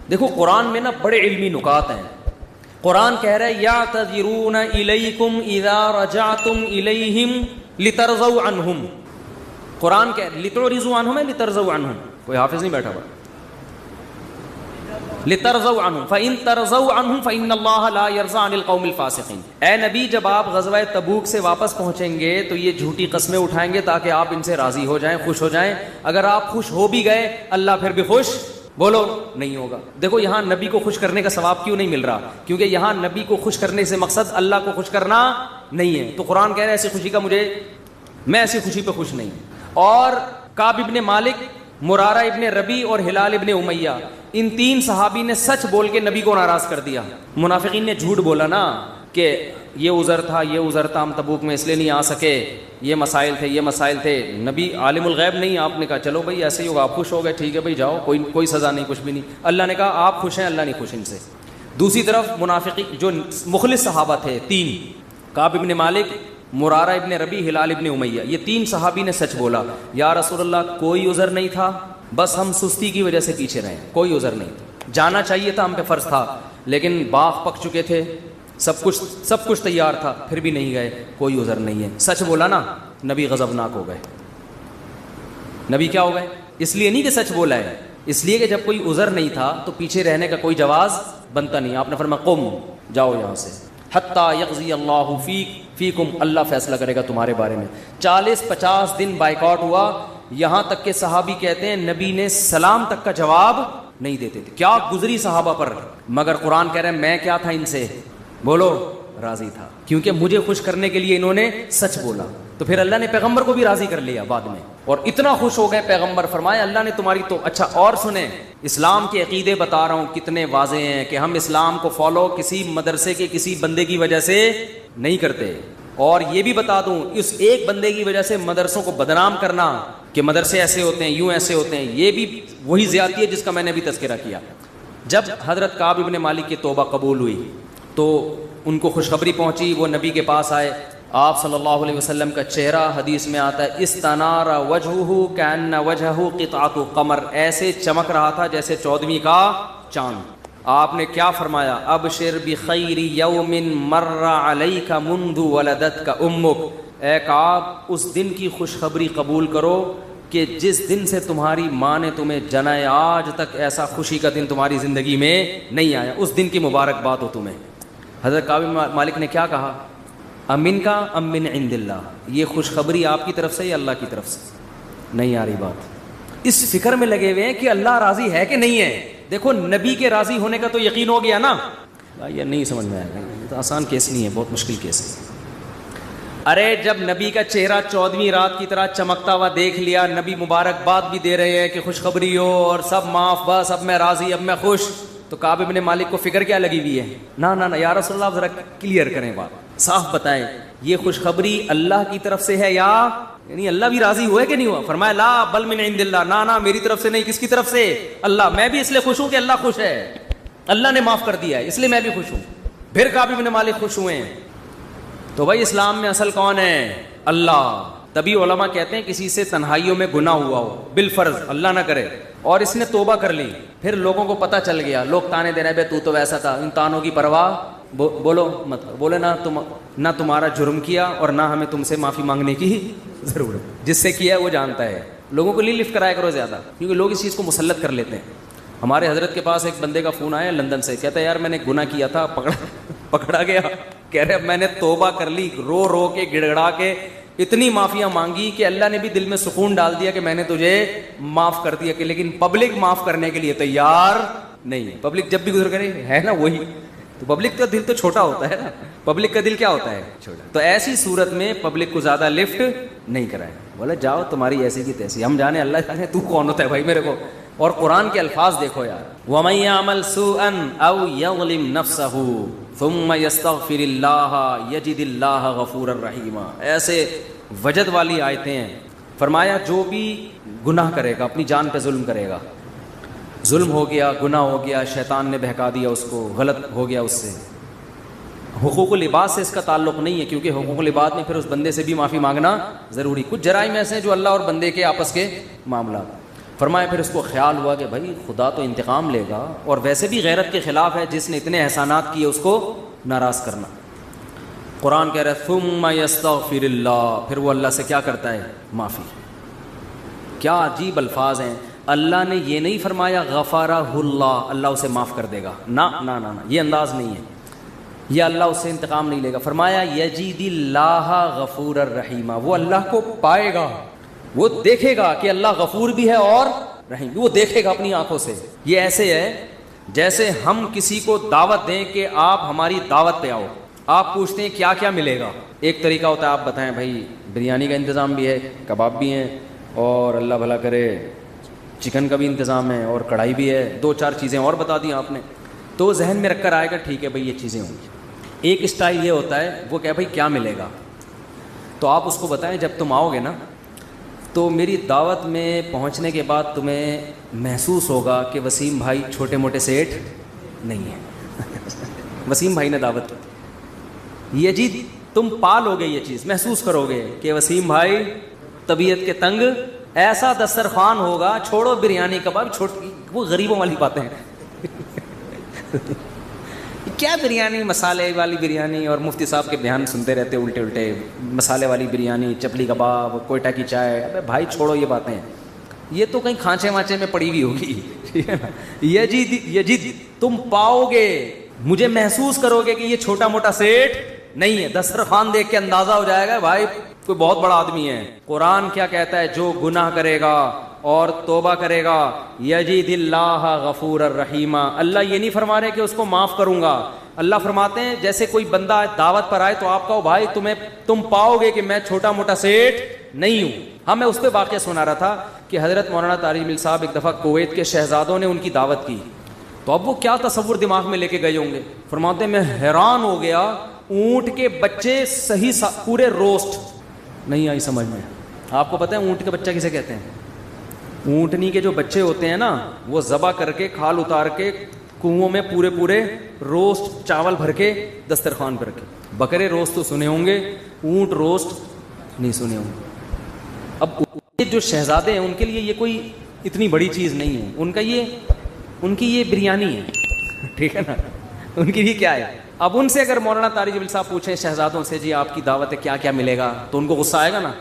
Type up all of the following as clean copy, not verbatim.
دیکھو قرآن میں نا بڑے علمی نکات ہیں. قرآن کہہ رہا ہے یعتذرون الیکم اذا رجعتم الیہم لترضوا عنہم. قرآن کہہ لتعرضوا عنہم ہے لترضوا عنہم؟ کوئی حافظ نہیں بیٹھا ہوا. لترضوا عنہم فإن ترضوا عنہم فإن اللہ لا یرضى عن القوم الفاسقین. اے نبی جب آپ غزوہ تبوک سے واپس پہنچیں گے تو یہ جھوٹی قسمیں اٹھائیں گے تاکہ آپ ان سے راضی ہو جائیں, خوش ہو جائیں. اگر آپ خوش ہو بھی گئے اللہ پھر بھی خوش بولو نہیں ہوگا. دیکھو یہاں نبی کو خوش کرنے کا ثواب کیوں نہیں مل رہا؟ کیونکہ یہاں نبی کو خوش کرنے سے مقصد اللہ کو خوش کرنا نہیں ہے. تو قرآن کہہ رہا ہے ایسی خوشی کا میں ایسی خوشی پہ خوش نہیں. اور کعب ابن مالک, مرارہ ابن ربی اور ہلال ابن امیہ, ان تین صحابی نے سچ بول کے نبی کو ناراض کر دیا. منافقین نے جھوٹ بولا نا کہ یہ عذر تھا یہ عذر تھا, ہم تبوک میں اس لیے نہیں آ سکے, یہ مسائل تھے یہ مسائل تھے. نبی عالم الغیب نہیں, آپ نے کہا چلو بھائی ایسے ہی ہوگا, آپ خوش ہو گئے ٹھیک ہے بھائی جاؤ, کوئی سزا نہیں کچھ بھی نہیں. اللہ نے کہا آپ خوش ہیں, اللہ نہیں خوش ان سے. دوسری طرف منافقین جو مخلص صحابہ تھے تین, کعب ابن مالک, مرارہ ابن ربی, ہلال ابن امیہ, یہ تین صحابی نے سچ بولا. یا رسول اللہ کوئی عذر نہیں تھا, بس ہم سستی کی وجہ سے پیچھے رہے, کوئی عذر نہیں تھا, جانا چاہیے تھا, ہم پہ فرض تھا, لیکن باغ پک چکے تھے, سب کچھ تیار تھا, پھر بھی نہیں گئے, کوئی عذر نہیں ہے. سچ بولا نا, نبی غضبناک ہو گئے. نبی کیا ہو گئے؟ اس لیے نہیں کہ سچ بولا ہے, اس لیے کہ جب کوئی عذر نہیں تھا تو پیچھے رہنے کا کوئی جواز بنتا نہیں. آپ نے فرمایا قم, جاؤ یہاں سے, حتی یقضی اللہ فیکم, اللہ فیصلہ کرے گا تمہارے بارے میں. 40-50 دن بائیکاٹ ہوا, یہاں تک کہ صحابی کہتے ہیں نبی نے سلام تک کا جواب نہیں دیتے تھے. کیا گزری صحابہ پر, مگر قرآن کہہ رہے ہیں میں کیا تھا ان سے بولو راضی تھا, کیونکہ مجھے خوش کرنے کے لیے انہوں نے سچ بولا. تو پھر اللہ نے پیغمبر کو بھی راضی کر لیا بعد میں, اور اتنا خوش ہو گئے پیغمبر, فرمایا اللہ نے تمہاری تو اچھا. اور سنیں اسلام کے عقیدے بتا رہا ہوں کتنے واضح ہیں کہ ہم اسلام کو فالو کسی مدرسے کے کسی بندے کی وجہ سے نہیں کرتے. اور یہ بھی بتا دوں اس ایک بندے کی وجہ سے مدرسوں کو بدنام کرنا کہ مدرسے ایسے ہوتے ہیں یوں ایسے ہوتے ہیں, یہ بھی وہی زیادتی ہے جس کا میں نے ابھی تذکرہ کیا. جب حضرت کعب ابن مالک کی توبہ قبول ہوئی تو ان کو خوشخبری پہنچی, وہ نبی کے پاس آئے. آپ صلی اللہ علیہ وسلم کا چہرہ حدیث میں آتا ہے استنار وجہہ کأن وجہہ قطعۃ قمر, ایسے چمک رہا تھا جیسے 14ویں کا چاند. آپ نے کیا فرمایا, ابشر بخیر یوم مر علیک منذ ولدتک امک, اے کعب اس دن کی خوشخبری قبول کرو کہ جس دن سے تمہاری ماں نے تمہیں جنا ہے, آج تک ایسا خوشی کا دن تمہاری زندگی میں نہیں آیا, اس دن کی مبارکباد ہو تمہیں. حضرت کعب مالک نے کیا کہا, امن کا ام من عند اللہ, یہ خوشخبری آپ کی طرف سے یا اللہ کی طرف سے؟ نہیں آ رہی بات. اس فکر میں لگے ہوئے ہیں کہ اللہ راضی ہے کہ نہیں ہے. دیکھو نبی کے راضی ہونے کا تو یقین ہو گیا نا, یہ نہیں سمجھ میں آئے گا, تو آسان کیس نہیں ہے, بہت مشکل کیس ہے. ارے جب نبی کا چہرہ 14ویں رات کی طرح چمکتا ہوا دیکھ لیا, نبی مبارکباد بھی دے رہے ہیں کہ خوشخبری ہو اور سب معاف, بس اب میں راضی, اب میں خوش, تو کعب ابن مالک کو فکر کیا لگی ہوئی ہے, نہ یا رسول اللہ ذرا کلیئر کریں بات, صاف بتائیں یہ خوشخبری اللہ کی طرف سے ہے یا یعنی اللہ بھی راضی ہوا ہے کہ نہیں ہوا؟ فرمایا لا بل من عند اللہ, نہ میری طرف سے نہیں, کس کی طرف سے؟ اللہ. میں بھی اس لیے خوش ہوں کہ اللہ خوش ہے, اللہ نے معاف کر دیا ہے, اس لیے میں بھی خوش ہوں. پھر کعب ابن مالک خوش ہوئے ہیں. تو بھائی اسلام میں اصل کون ہے؟ اللہ. تبھی علماء کہتے ہیں کسی سے تنہائیوں میں گناہ ہوا ہو بالفرض, اللہ نہ کرے, اور اس نے توبہ کر لی, پھر لوگوں کو پتہ چل گیا, لوگ تانے دے رہے بے تو ویسا تھا, ان تانوں کی پرواہ بولو مت, بولے نہ تمہارا جرم کیا اور نہ ہمیں تم سے معافی مانگنے کی ضرورت, جس سے کیا ہے وہ جانتا ہے. لوگوں کو لیے لفٹ کرایا کرو زیادہ, کیونکہ لوگ اس چیز کو مسلط کر لیتے ہیں. ہمارے حضرت کے پاس ایک بندے کا فون آیا لندن سے, کہتا ہے یار میں نے گناہ کیا تھا, پکڑا گیا, کہہ رہے اب میں نے توبہ کر لی, رو کے گڑ گڑا کے اتنی معافیاں مانگی کہ اللہ نے بھی دل میں سکون ڈال دیا کہ میں نے تجھے معاف کر دیا, کہ لیکن پبلک معاف کرنے کے لیے تیار نہیں ہے. پبلک جب بھی گزر کرے ہے نا وہی, تو پبلک کا دل تو چھوٹا ہوتا ہے نا, پبلک کا دل کیا ہوتا ہے چھوٹا. تو ایسی صورت میں پبلک کو زیادہ لفٹ نہیں کرائے, بولے جاؤ تمہاری ایسی کی تیسی, ہم جانے اللہ جانے تو کون ہوتا ہے بھائی میرے کو. اور قرآن کے الفاظ دیکھو یار, وَمَن يَعْمَلْ سُوءًا أَوْ يَظْلِمْ نَفْسَهُ ثُمَّ يَسْتَغْفِرِ اللَّهَ يَجِدِ اللَّهَ غَفُورًا رَحِيمًا. ایسے وجد والی آیتیں ہیں. فرمایا جو بھی گناہ کرے گا, اپنی جان پہ ظلم کرے گا, ظلم ہو گیا, گناہ ہو گیا, شیطان نے بہکا دیا اس کو, غلط ہو گیا اس سے. حقوق العباد سے اس کا تعلق نہیں ہے, کیونکہ حقوق العباد میں پھر اس بندے سے بھی معافی مانگنا ضروری. کچھ جرائم ایسے ہیں جو اللہ اور بندے کے آپس کے معاملات. فرمایا پھر اس کو خیال ہوا کہ بھائی خدا تو انتقام لے گا، اور ویسے بھی غیرت کے خلاف ہے، جس نے اتنے احسانات کیے اس کو ناراض کرنا۔ قرآن کہہ رہا ہے ثم یستغفر اللہ، پھر وہ اللہ سے کیا کرتا ہے؟ معافی۔ کیا عجیب الفاظ ہیں، اللہ نے یہ نہیں فرمایا غفارہ اللہ، اللہ اسے معاف کر دے گا، نہ نہ نہ، یہ انداز نہیں ہے، یہ اللہ اس سے انتقام نہیں لے گا۔ فرمایا یجد اللہ غفور الرحیم، وہ اللہ کو پائے گا، وہ دیکھے گا کہ اللہ غفور بھی ہے اور رحیم بھی، وہ دیکھے گا اپنی آنکھوں سے۔ یہ ایسے ہے جیسے ہم کسی کو دعوت دیں کہ آپ ہماری دعوت پہ آؤ، آپ پوچھتے ہیں کیا کیا ملے گا، ایک طریقہ ہوتا ہے آپ بتائیں بھائی بریانی کا انتظام بھی ہے، کباب بھی ہیں، اور اللہ بھلا کرے چکن کا بھی انتظام ہے، اور کڑھائی بھی ہے، 2-4 چیزیں اور بتا دی آپ نے، تو ذہن میں رکھ کر آئے گا ٹھیک ہے بھائی یہ چیزیں ہوں گی۔ ایک اسٹائل یہ ہوتا ہے، وہ کہ بھائی کیا ملے گا، تو آپ اس کو بتائیں جب تم آؤ گے نا تو میری دعوت میں پہنچنے کے بعد تمہیں محسوس ہوگا کہ وسیم بھائی چھوٹے موٹے سیٹ نہیں ہیں وسیم بھائی نے دعوت کی، یہ جی تم پالو گے، یہ چیز محسوس کرو گے کہ وسیم بھائی طبیعت کے تنگ، ایسا دسترخوان ہوگا، چھوڑو بریانی کباب، چھوٹی وہ غریبوں والی باتیں ہیں کیا بریانی، مسالے والی بریانی، اور مفتی صاحب کے بیان سنتے رہتے الٹے الٹے، مسالے والی بریانی، چپلی کباب، کوئٹہ کی چائے، ابے بھائی چھوڑو یہ باتیں، یہ تو کہیں کھانچے وانچے میں پڑی ہوئی ہوگی ٹھیک ہے نا۔ یجد تم پاؤ گے، مجھے محسوس کرو گے کہ یہ چھوٹا موٹا سیٹ نہیں ہے، دسترخوان دیکھ کے اندازہ ہو جائے گا بھائی کوئی بہت بڑا آدمی ہے۔ قرآن کیا کہتا ہے؟ جو گناہ کرے گا اور توبہ کرے گا یجد اللہ غفور الرحیم، اللہ یہ نہیں فرما رہے کہ اس کو معاف کروں گا، اللہ فرماتے ہیں جیسے کوئی بندہ دعوت پر آئے تو آپ کہو بھائی تم پاؤ گے کہ میں چھوٹا موٹا سیٹ نہیں ہوں۔ ہاں میں اس پہ واقعہ سنا رہا تھا کہ حضرت مولانا طارق جمیل صاحب ایک دفعہ کویت کے شہزادوں نے ان کی دعوت کی، تو اب وہ کیا تصور دماغ میں لے کے گئے ہوں گے، فرماتے ہیں میں حیران ہو گیا، اونٹ کے بچے صحیح پورے روسٹ نہیں آئی سمجھ میں۔ آپ کو پتہ ہے اونٹ کے بچہ کسے کہتے ہیں؟ اونٹنی کے جو بچے ہوتے ہیں نا وہ ذبح کر کے کھال اتار کے کنووں میں پورے روسٹ چاول بھر کے دسترخوان پر رکھے۔ بکرے روسٹ تو سنے ہوں گے، اونٹ روسٹ نہیں سنے ہوں گے۔ اب یہ جو شہزادے ہیں ان کے لیے یہ کوئی اتنی بڑی چیز نہیں ہے، ان کی یہ بریانی ہے ٹھیک ہے نا، ان کی یہ کیا ہے۔ اب ان سے اگر مولانا طارق جمیل صاحب پوچھیں شہزادوں سے جی آپ کی دعوت ہے کیا کیا ملے گا، تو ان کو غصہ آئے گا نا،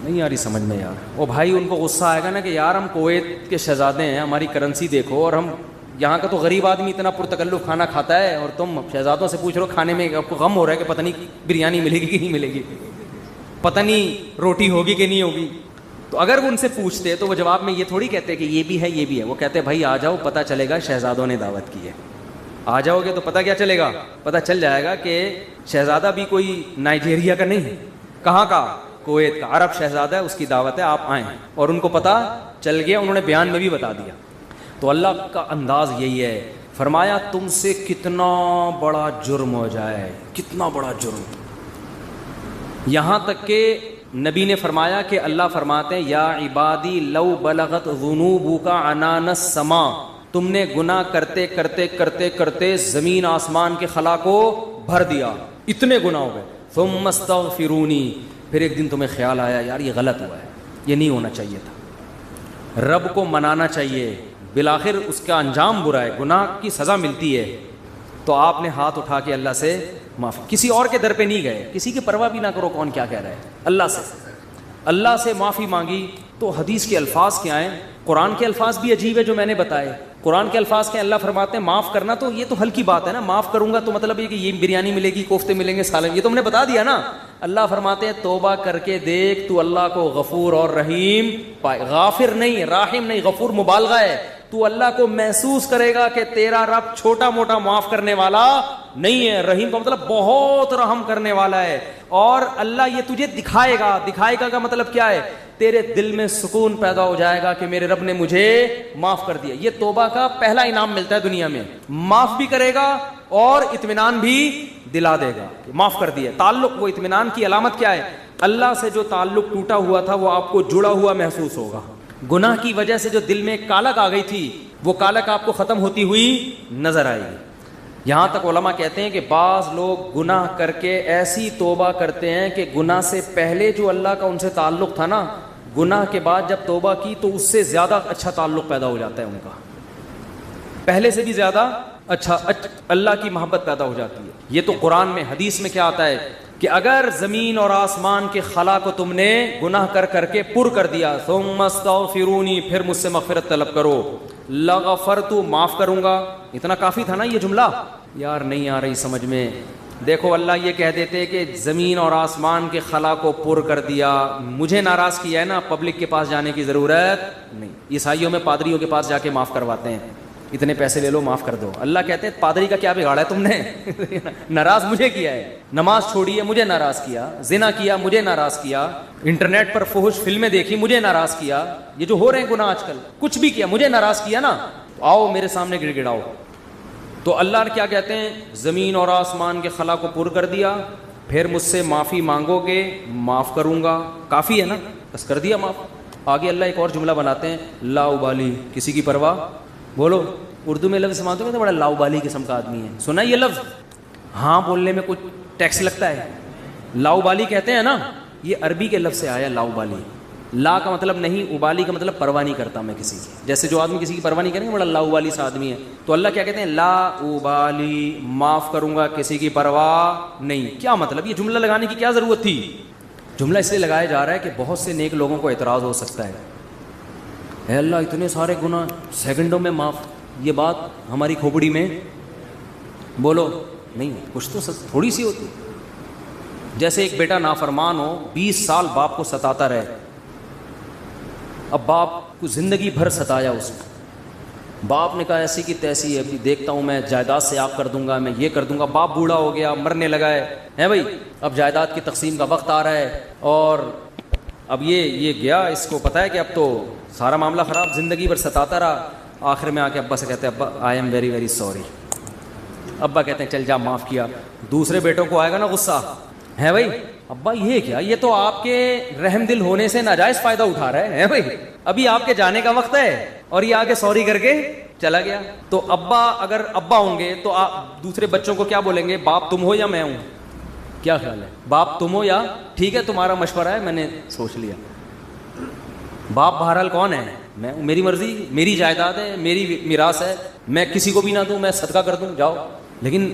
نہیں یار یہ سمجھ میں یار، وہ بھائی ان کو غصہ آئے گا نا کہ یار ہم کویت کے شہزادے ہیں، ہماری کرنسی دیکھو، اور ہم یہاں کا تو غریب آدمی اتنا پرتکلف کھانا کھاتا ہے، اور تم شہزادوں سے پوچھ رہے ہو کھانے میں، آپ کو غم ہو رہا ہے کہ پتہ نہیں بریانی ملے گی کہ نہیں ملے گی، پتہ نہیں روٹی ہوگی کہ نہیں ہوگی۔ تو اگر وہ ان سے پوچھتے تو وہ جواب میں یہ تھوڑی کہتے کہ یہ بھی ہے یہ بھی ہے، وہ کہتے بھائی آ جاؤ پتہ چلے گا شہزادوں نے دعوت کی ہے، آ جاؤ گے تو پتہ کیا چلے گا، پتہ چل جائے گا کہ شہزادہ بھی کوئی نائجیریا کا نہیں ہے، کہاں کا؟ کویت کا، عرب شہزادہ ہے، اس کی دعوت ہے، آپ آئیں، اور ان کو پتہ چل گیا، انہوں نے بیان میں بھی بتا دیا۔ تو اللہ کا انداز یہی ہے، فرمایا تم سے کتنا بڑا جرم ہو جائے، کتنا بڑا جرم، یہاں تک کہ نبی نے فرمایا کہ اللہ فرماتے ہیں یا عبادی لو بلغت ذنوبک عنان السماء، تم نے گناہ کرتے کرتے کرتے کرتے زمین آسمان کے خلا کو بھر دیا، اتنے گناہ ہو گئے، ثم استغفرونی، پھر ایک دن تمہیں خیال آیا یار یہ غلط ہوا ہے، یہ نہیں ہونا چاہیے تھا، رب کو منانا چاہیے، بالآخر اس کا انجام برا ہے، گناہ کی سزا ملتی ہے، تو آپ نے ہاتھ اٹھا کے اللہ سے معافی، کسی اور کے در پہ نہیں گئے، کسی کی پرواہ بھی نہ کرو کون کیا کہہ رہا ہے، اللہ سے معافی مانگی۔ تو حدیث کے الفاظ کیا ہیں، قرآن کے الفاظ بھی عجیب ہے جو میں نے بتائے، قرآن کے الفاظ کے اللہ فرماتے ہیں معاف کرنا، تو یہ تو ہلکی بات ہے نا، معاف کروں گا تو مطلب یہ کہ یہ بریانی ملے گی، کوفتے ملیں گے، سالن، یہ تو ہم نے بتا دیا نا۔ اللہ فرماتے ہیں توبہ کر کے دیکھ تو اللہ کو غفور اور رحیم پائے، غافر نہیں، راحم نہیں، غفور مبالغہ ہے، تو اللہ کو محسوس کرے گا کہ تیرا رب چھوٹا موٹا معاف کرنے والا نہیں ہے، رحیم کا مطلب بہت رحم کرنے والا ہے، اور اللہ یہ تجھے دکھائے گا کا مطلب کیا ہے، تیرے دل میں سکون پیدا ہو جائے گا کہ میرے رب نے مجھے معاف کر دیا۔ یہ توبہ کا پہلا انعام ملتا ہے دنیا میں، معاف بھی کرے گا اور اطمینان بھی دلا دے گا، معاف کر دیا۔ تعلق، وہ اطمینان کی علامت کیا ہے، اللہ سے جو تعلق ٹوٹا ہوا تھا وہ آپ کو جڑا ہوا محسوس ہوگا، گناہ کی وجہ سے جو دل میں کالک آ گئی تھی وہ کالک آپ کو ختم ہوتی ہوئی نظر آئے گی۔ یہاں تک علماء کہتے ہیں کہ بعض لوگ گناہ کر کے ایسی توبہ کرتے ہیں کہ گناہ سے پہلے جو اللہ کا ان سے تعلق تھا نا گناہ کے بعد جب توبہ کی تو اس سے زیادہ اچھا تعلق پیدا ہو جاتا ہے ان کا، پہلے سے بھی زیادہ اچھا اللہ کی محبت پیدا ہو جاتی ہے. یہ تو قرآن میں، حدیث میں کیا آتا ہے کہ اگر زمین اور آسمان کے خلا کو تم نے گناہ کر کر کے پر کر دیا، ثم استغفرونی، پھر مجھ سے مغفرت طلب کرو، لغفرت، معاف کروں گا. اتنا کافی تھا نا یہ جملہ؟ یار نہیں آ رہی سمجھ میں. دیکھو اللہ یہ کہہ دیتے کہ زمین اور آسمان کے خلا کو پر کر دیا، مجھے ناراض کیا ہے نا، پبلک کے پاس جانے کی ضرورت نہیں. عیسائیوں میں پادریوں کے پاس جا کے معاف کرواتے ہیں، اتنے پیسے لے لو معاف کر دو. اللہ کہتے ہیں پادری کا کیا بگاڑا ہے تم نے؟ ناراض مجھے کیا ہے، نماز چھوڑی ہے مجھے ناراض کیا، زنا کیا مجھے ناراض کیا، انٹرنیٹ پر فحش فلمیں دیکھی مجھے ناراض کیا، یہ جو ہو رہے ہیں گناہ آج کل، کچھ بھی کیا مجھے ناراض کیا نا، تو آؤ میرے سامنے گڑ گڑاؤ. تو اللہ کیا کہتے ہیں، زمین اور آسمان کے خلا کو پر کر دیا، پھر مجھ سے معافی مانگو گے معاف کروں گا. کافی ہے نا، بس کر دیا معاف. آگے اللہ ایک اور جملہ بناتے ہیں، لا ابالی، کسی کی پرواہ. بولو اردو میں لفظ سمجھتے ہو تو بڑا لا ابالی قسم کا آدمی ہے. سنا یہ لفظ؟ ہاں بولنے میں کچھ ٹیکس لگتا ہے. لا ابالی کہتے ہیں نا، یہ عربی کے لفظ سے آیا لا ابالی. لا کا مطلب نہیں، ابالی کا مطلب پرواہ نہیں کرتا میں کسی کی. جیسے جو آدمی کسی کی پرواہ نہیں کریں گے بڑا لا ابالی سا آدمی ہے. تو اللہ کیا کہتے ہیں، لا ابالی، معاف کروں گا کسی کی پرواہ نہیں. کیا مطلب؟ یہ جملہ لگانے کی کیا ضرورت تھی؟ جملہ اس لیے لگایا جا رہا ہے کہ بہت سے نیک لوگوں کو اعتراض ہو سکتا ہے، اے اللہ اتنے سارے گناہ سیکنڈوں میں معاف. یہ بات ہماری کھوپڑی میں بولو نہیں، کچھ تو تھوڑی سی ہوتی. جیسے ایک بیٹا نافرمان ہو، 20 سال باپ کو ستاتا رہے، اب باپ کو زندگی بھر ستایا اس کو، باپ نے کہا ایسی کی تیسی ہے، ابھی دیکھتا ہوں میں جائیداد سے آپ کر دوں گا، میں یہ کر دوں گا. باپ بوڑھا ہو گیا، مرنے لگا ہے بھائی، اب جائیداد کی تقسیم کا وقت آ رہا ہے، اور اب یہ گیا، اس کو پتہ ہے کہ اب تو سارا معاملہ خراب، زندگی بھر ستاتا رہا. آخر میں آ کے ابا سے کہتے ہیں، ابا I am very very sorry. ابا کہتے ہیں چل جا معاف کیا. دوسرے بیٹوں کو آئے گا نا غصہ، ہے بھائی ابا یہ کیا، یہ تو آپ کے رحم دل ہونے سے ناجائز فائدہ اٹھا رہا ہے بھائی، ابھی آپ کے جانے کا وقت ہے اور یہ آگے سوری کر کے چلا گیا. تو ابا اگر ابا ہوں گے تو آپ دوسرے بچوں کو کیا بولیں گے، باپ تم ہو یا میں ہوں؟ کیا خیال ہے، باپ تم ہو یا ٹھیک ہے تمہارا مشورہ ہے میں نے سوچ لیا. باپ بہرحال کون ہے، میں، میری مرضی، میری جائیداد ہے، میری میراث ہے، میں کسی کو بھی نہ دوں، میں صدقہ کر دوں، جاؤ. لیکن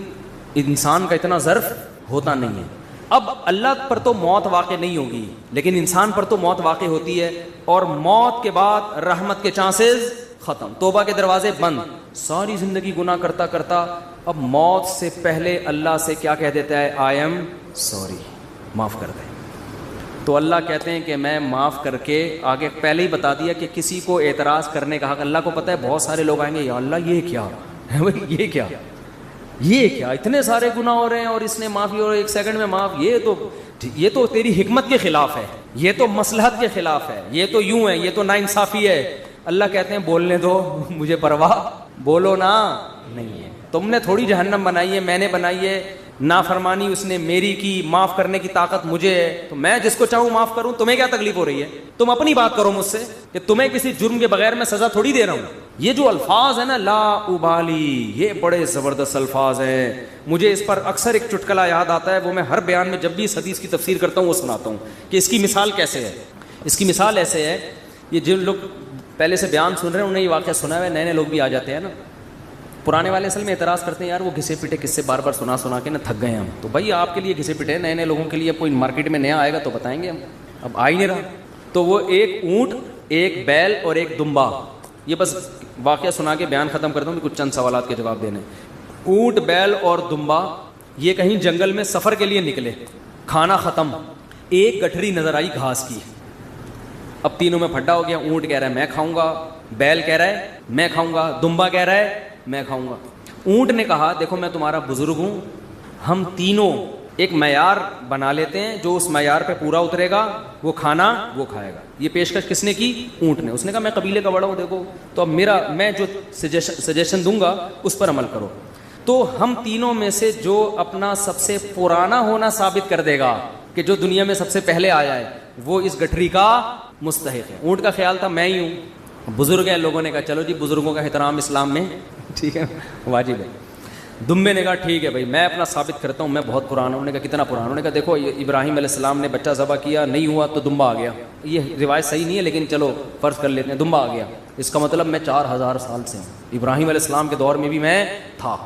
انسان کا اتنا ظرف ہوتا نہیں ہے. اب اللہ پر تو موت واقع نہیں ہوگی، لیکن انسان پر تو موت واقع ہوتی ہے، اور موت کے بعد رحمت کے چانسز ختم، توبہ کے دروازے بند. ساری زندگی گناہ کرتا کرتا اب موت سے پہلے اللہ سے کیا کہہ دیتا ہے، آئی ایم سوری، معاف کر دیں. تو اللہ کہتے ہیں کہ میں معاف کر کے، آگے پہلے ہی بتا دیا کہ کسی کو اعتراض کرنے کا حق، اللہ کو پتہ ہے بہت سارے لوگ آئیں گے، یا اللہ یہ کیا ہے بھائی، یہ کیا اتنے سارے گناہ ہو رہے ہیں اور اس نے معافی اور 1 سیکنڈ میں معاف، یہ تو تیری حکمت کے خلاف ہے، یہ تو مصلحت کے خلاف ہے، یہ تو یوں ہے، یہ تو ناانصافی ہے. اللہ کہتے ہیں بولنے دو، مجھے پرواہ، بولو نا نہیں ہے. تم نے تھوڑی جہنم بنائی ہے، میں نے بنائی ہے. نافرمانی اس نے میری کی، معاف کرنے کی طاقت مجھے ہے، تو میں جس کو چاہوں معاف کروں. تمہیں کیا تکلیف ہو رہی ہے؟ تم اپنی بات کرو مجھ سے کہ تمہیں کسی جرم کے بغیر میں سزا تھوڑی دے رہا ہوں. یہ جو الفاظ ہیں نا، لا ابالی، یہ بڑے زبردست الفاظ ہیں. مجھے اس پر اکثر ایک چٹکلا یاد آتا ہے، وہ میں ہر بیان میں جب بھی اس حدیث کی تفسیر کرتا ہوں وہ سناتا ہوں کہ اس کی مثال کیسے ہے. اس کی مثال ایسے ہے، یہ جن لوگ پہلے سے بیان سن رہے ہیں انہیں یہ واقعہ سنا ہے، نئے لوگ بھی آ جاتے ہیں نا. پرانے والے اصل میں اعتراض کرتے ہیں، یار وہ گھسے پٹے قصے بار بار سنا کے نا تھک گئے ہم. تو بھائی آپ کے لیے گھسے پٹے، نئے لوگوں کے لیے کوئی مارکیٹ میں نیا آئے گا تو بتائیں گے ہم، اب آ ہی نہیں رہا. تو وہ ایک اونٹ، ایک بیل اور ایک دمبا، یہ بس واقعہ سنا کے بیان ختم کرتا ہوں، کچھ چند سوالات کے جواب دینے. اونٹ، بیل اور دمبا یہ کہیں جنگل میں سفر کے لیے نکلے، کھانا ختم، ایک گٹھری نظر آئی گھاس کی. اب تینوں میں پھڈا ہو گیا. اونٹ کہہ رہا ہے میں کھاؤں گا، بیل کہہ رہا ہے میں کھاؤں گا، دمبا کہہ رہا ہے میں کھاؤں گا. اونٹ نے کہا دیکھو میں تمہارا بزرگ ہوں، ہم تینوں ایک معیار بنا لیتے ہیں، جو اس معیار پہ پورا اترے گا وہ کھانا وہ کھائے گا. یہ پیشکش کس نے کی؟ اونٹ نے. اس نے کہا میں قبیلے کا بڑا ہوں، دیکھو تو اب میں جو سجیشن دوں گا اس پر عمل کرو. تو ہم تینوں میں سے جو اپنا سب سے پرانا ہونا ثابت کر دے گا کہ جو دنیا میں سب سے پہلے آیا ہے وہ اس گٹھری کا مستحق ہے. اونٹ کا خیال تھا میں ہی ہوں، بزرگ ہیں. لوگوں نے کہا چلو جی بزرگوں کا احترام اسلام میں ٹھیک ہے واجب ہے. دمبے نے کہا ٹھیک ہے بھائی میں اپنا ثابت کرتا ہوں میں بہت پرانا ہوں. انہوں نے کہا کتنا پرانا؟ انہوں نے کہا دیکھو ابراہیم علیہ السلام نے بچہ ذبح کیا, نہیں ہوا تو دمبا آ گیا. یہ روایت صحیح نہیں ہے لیکن چلو فرض کر لیتے ہیں دمبا آ گیا. اس کا مطلب میں 4000 سال سے ہوں. ابراہیم علیہ السلام کے دور میں بھی میں تھا.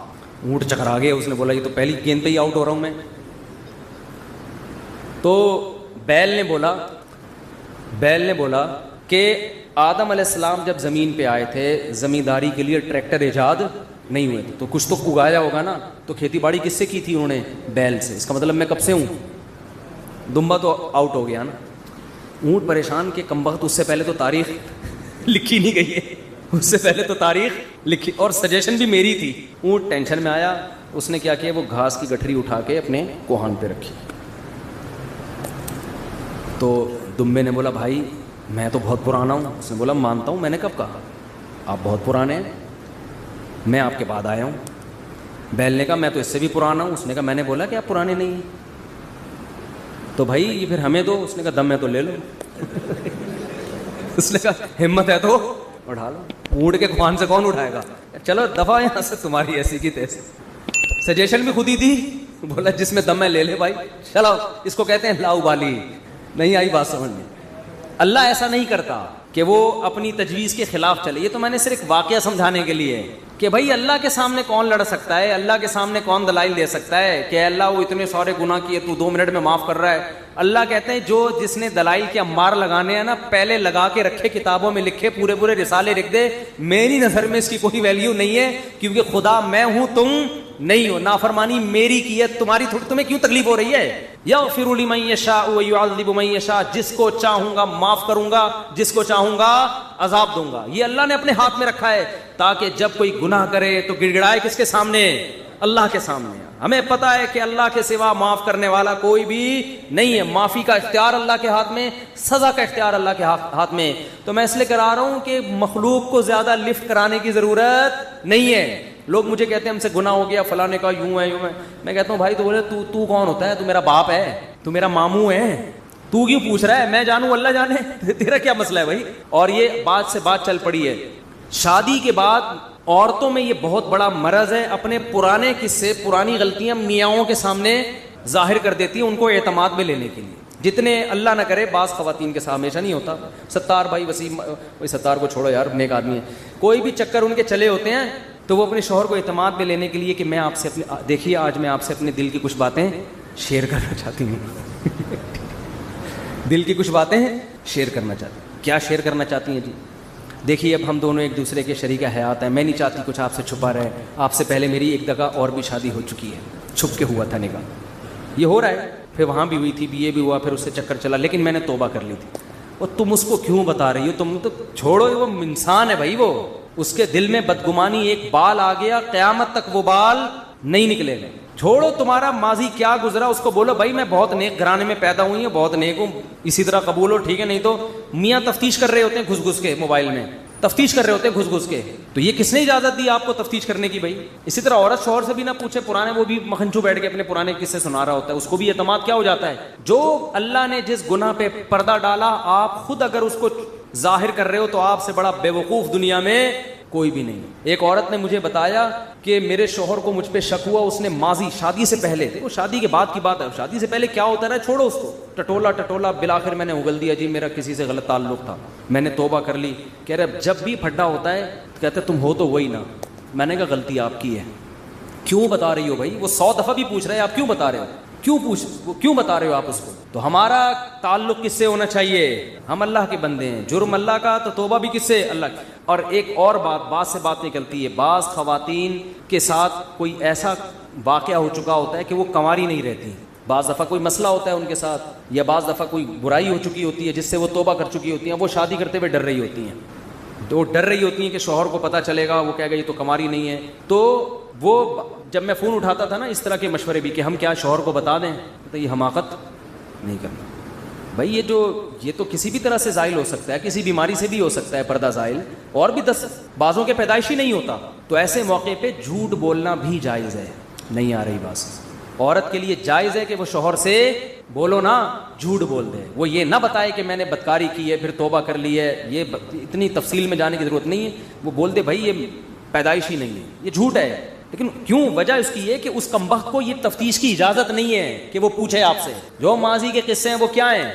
اونٹ چکرا گیا. اس نے بولا یہ تو پہلی گیند پہ ہی آؤٹ ہو رہا ہوں میں. تو بیل نے بولا کہ آدم علیہ السلام جب زمین پہ آئے تھے زمینداری کے لیے ٹریکٹر ایجاد نہیں ہوئے تھے, تو کچھ تو اگایا ہوگا نا. تو کھیتی باڑی کس سے کی تھی انہوں نے؟ بیل سے. اس کا مطلب میں کب سے ہوں؟ دمبا تو آؤٹ ہو گیا نا. اونٹ پریشان کہ کمبخت اس سے پہلے تو تاریخ لکھی نہیں گئی ہے, اس سے پہلے تو تاریخ لکھی, اور سجیشن بھی میری تھی. اونٹ ٹینشن میں آیا. اس نے کیا کیا, وہ گھاس کی گٹھری اٹھا کے اپنے کوہان پہ رکھی. تو دمبے نے بولا بھائی میں تو بہت پرانا ہوں. اس نے بولا مانتا ہوں. میں نے کب کہا؟ آپ بہت پرانے ہیں, میں آپ کے بعد آیا ہوں. بیل نے کہا میں تو اس سے بھی پرانا ہوں. اس نے کہا میں نے بولا کہ آپ پرانے نہیں ہیں. تو بھائی یہ پھر ہمیں دو. اس نے کہا دم ہے تو لے لو. اس نے کہا ہمت ہے تو اٹھا لو. اونٹ کے خوان سے کون اٹھائے گا؟ چلو دفعہ یہاں سے, تمہاری ایسی کی تیسی. سجیشن بھی خود ہی دی. بولا جس میں دم ہے لے لے بھائی. چلو اس کو کہتے ہیں لا ابالی. نہیں آئی بات سمجھ میں؟ اللہ ایسا نہیں کرتا کہ وہ اپنی تجویز کے خلاف چلے. یہ تو میں نے صرف واقعہ سمجھانے کے لیے کہ بھائی اللہ کے سامنے کون لڑ سکتا ہے, اللہ کے سامنے کون دلائل دے سکتا ہے کہ اللہ وہ اتنے سارے گناہ کیے تو 2 منٹ میں معاف کر رہا ہے. اللہ کہتے ہیں جس نے دلائل کے انبار لگانے ہیں نا پہلے لگا کے رکھے, کتابوں میں لکھے, پورے رسالے لکھ دے. میری نظر میں اس کی کوئی ویلیو نہیں ہے کیونکہ خدا میں ہوں تم نہیں ہو. نافرمانی میری کی ہے, تمہاری تمہیں کیوں تکلیف ہو رہی ہے؟ یغفر لمن یشاء ویعذب من یشاء. جس کو چاہوں گا معاف کروں گا, جس کو چاہوں گا عذاب دوں گا. یہ اللہ نے اپنے ہاتھ میں رکھا ہے تاکہ جب کوئی گناہ کرے تو گڑ گڑائے کس کے سامنے؟ اللہ کے سامنے. ہمیں پتا ہے کہ اللہ کے سوا معاف کرنے والا کوئی بھی نہیں ہے. معافی کا اختیار اللہ کے ہاتھ میں, سزا کا اختیار اللہ کے ہاتھ میں. تو میں اس لیے کرا رہا ہوں کہ مخلوق کو زیادہ لفٹ کرانے کی ضرورت نہیں ہے. لوگ مجھے کہتے ہیں ہم سے گناہ ہو گیا, فلاں نے کہا یوں ہے. میں کہتا ہوں بھائی تو بولے تو کون ہوتا ہے؟ تو میرا باپ ہے, تو میرا ماموں ہے, تو کیوں پوچھ رہا ہے؟ میں جانوں اللہ جانے, تیرا کیا مسئلہ ہے بھائی؟ اور یہ بات سے بات چل پڑی ہے. شادی کے بعد عورتوں میں یہ بہت بڑا مرض ہے, اپنے پرانے قصے, پرانی غلطیاں میاؤں کے سامنے ظاہر کر دیتی ہیں ان کو اعتماد میں لینے کے لیے. جتنے اللہ نہ کرے بعض خواتین کے ساتھ ہمیشہ نہیں ہوتا. ستار بھائی وسیم, ستار کو چھوڑو یار, نیک آدمی ہے. کوئی بھی چکر ان کے چلے ہوتے ہیں تو وہ اپنے شوہر کو اعتماد میں لینے کے لیے کہ میں آپ سے دیکھیے آج میں آپ سے اپنے دل کی کچھ باتیں شیئر کرنا چاہتی ہوں. دل کی کچھ باتیں شیئر کرنا چاہتی ہوں. کیا شیئر کرنا چاہتی ہیں جی؟ دیکھیے اب ہم دونوں ایک دوسرے کے شریک حیات ہیں. میں نہیں چاہتی کچھ آپ سے چھپا رہے. آپ سے پہلے میری ایک جگہ اور بھی شادی ہو چکی ہے, چھپ کے ہوا تھا نکاح, یہ ہو رہا ہے, پھر وہاں بھی ہوئی تھی, یہ بھی ہوا, پھر اس سے چکر چلا, لیکن میں نے توبہ کر لی تھی. اور تم اس کو کیوں بتا رہی ہو؟ تم تو چھوڑو, وہ انسان ہے بھائی, وہ اس کے دل میں بدگمانی ایک بال آ گیا, قیامت تک وہ بال نہیں نکلے گا. چھوڑو تمہارا ماضی کیا گزرا, اس کو بولو بھائی میں بہت نیک گھرانے میں پیدا ہوئی ہوں, بہت نیک ہوں, اسی طرح قبول ہو, ٹھیک ہے. نہیں تو میاں تفتیش کر رہے ہوتے ہیں گھس گھس کے, موبائل میں تفتیش کر رہے ہوتے ہیں گھس گھس کے. تو یہ کس نے اجازت دی آپ کو تفتیش کرنے کی بھائی؟ اسی طرح عورت شوہر سے بھی نہ پوچھے پرانے, وہ بھی مکھنچو بیٹھ کے اپنے پرانے قصے سنا رہا ہوتا ہے, اس کو بھی اعتماد کیا ہو جاتا ہے. جو اللہ نے جس گناہ پہ پردہ ڈالا, آپ خود اگر اس کو ظاہر کر رہے ہو تو آپ سے بڑا بے وقوف دنیا میں کوئی بھی نہیں. ایک عورت نے مجھے بتایا کہ میرے شوہر کو مجھ پہ شک ہوا, اس نے ماضی شادی سے پہلے, دیکھو شادی کے بعد کی بات ہے, شادی سے پہلے کیا ہوتا رہا چھوڑو اس کو, ٹٹولا بالآخر میں نے اگل دیا جی میرا کسی سے غلط تعلق تھا, میں نے توبہ کر لی. کہہ رہے جب بھی پھڈا ہوتا ہے کہتے تم ہو تو وہی نا. میں نے کہا غلطی آپ کی ہے, کیوں بتا رہی ہو بھائی؟ وہ 100 دفعہ بھی پوچھ رہے ہیں آپ کیوں بتا رہے ہو, کیوں بتا رہے ہو آپ اس کو؟ تو ہمارا تعلق کس سے ہونا چاہیے؟ ہم اللہ کے بندے ہیں, جرم اللہ کا, تو توبہ بھی کس سے؟ اللہ کی. اور ایک اور بات سے بات نکلتی ہے, بعض خواتین کے ساتھ کوئی ایسا واقعہ ہو چکا ہوتا ہے کہ وہ کنواری نہیں رہتی, بعض دفعہ کوئی مسئلہ ہوتا ہے ان کے ساتھ, یا بعض دفعہ کوئی برائی ہو چکی ہوتی ہے جس سے وہ توبہ کر چکی ہوتی ہیں, وہ شادی کرتے ہوئے ڈر رہی ہوتی ہیں. تو ڈر رہی ہوتی ہیں کہ شوہر کو پتہ چلے گا, وہ کہے گا یہ تو کنواری نہیں ہے. تو وہ جب میں فون اٹھاتا تھا نا اس طرح کے مشورے بھی کہ ہم کیا شوہر کو بتا دیں, تو یہ حماقت نہیں کرنا بھائی. یہ تو کسی بھی طرح سے زائل ہو سکتا ہے, کسی بیماری سے بھی ہو سکتا ہے پردہ زائل, اور بھی 10 بازوں کے پیدائشی نہیں ہوتا. تو ایسے موقع پہ جھوٹ بولنا بھی جائز ہے. نہیں آ رہی بات, عورت کے لیے جائز ہے کہ وہ شوہر سے بولو نا, جھوٹ بول دے. وہ یہ نہ بتائے کہ میں نے بدکاری کی ہے پھر توبہ کر لی ہے, یہ اتنی تفصیل میں جانے کی ضرورت نہیں ہے. وہ بول دے بھائی یہ پیدائشی نہیں ہے, یہ جھوٹ ہے, لیکن کیوں؟ وجہ اس کی یہ کہ اس کمبخت کو یہ تفتیش کی اجازت نہیں ہے کہ وہ پوچھے آپ سے. جو ماضی کے قصے ہیں وہ کیا ہیں؟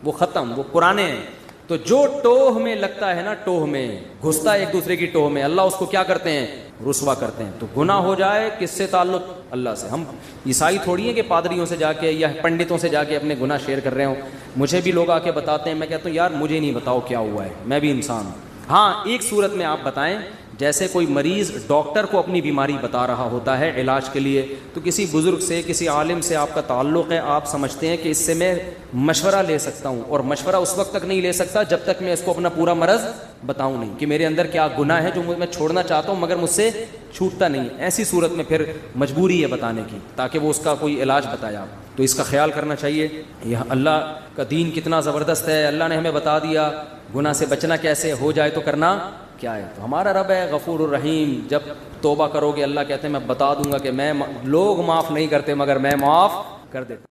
وہ ختم، وہ پرانے ہیں. تو جو ٹوہ میں لگتا ہے نا، ٹوہ میں گھستا ہے ایک دوسرے کی ٹوہ میں، اللہ اس کو کیا کرتے ہیں؟ رسوا کرتے ہیں. تو گناہ ہو جائے کس سے تعلق؟ اللہ سے. ہم عیسائی تھوڑی ہیں کہ پادریوں سے جا کے یا پنڈتوں سے جا کے اپنے گناہ شیئر کر رہے ہوں. مجھے بھی لوگ آ کے بتاتے ہیں، میں کہتا ہوں یار مجھے نہیں بتاؤ کیا ہوا ہے، میں بھی انسان ہوں. ہاں ایک صورت میں آپ بتائیں، جیسے کوئی مریض ڈاکٹر کو اپنی بیماری بتا رہا ہوتا ہے علاج کے لیے، تو کسی بزرگ سے، کسی عالم سے آپ کا تعلق ہے، آپ سمجھتے ہیں کہ اس سے میں مشورہ لے سکتا ہوں، اور مشورہ اس وقت تک نہیں لے سکتا جب تک میں اس کو اپنا پورا مرض بتاؤں نہیں کہ میرے اندر کیا گناہ ہے جو میں چھوڑنا چاہتا ہوں مگر مجھ سے چھوٹتا نہیں. ایسی صورت میں پھر مجبوری ہے بتانے کی تاکہ وہ اس کا کوئی علاج بتایا. تو اس کا خیال کرنا چاہیے. یہ اللہ کا دین کتنا زبردست ہے، اللہ نے ہمیں بتا دیا گناہ سے بچنا کیسے، ہو جائے تو کرنا کیا ہے. تو ہمارا رب ہے غفور الرحیم، جب توبہ کرو گے اللہ کہتے ہیں میں بتا دوں گا کہ میں، لوگ معاف نہیں کرتے مگر میں معاف کر دیتا.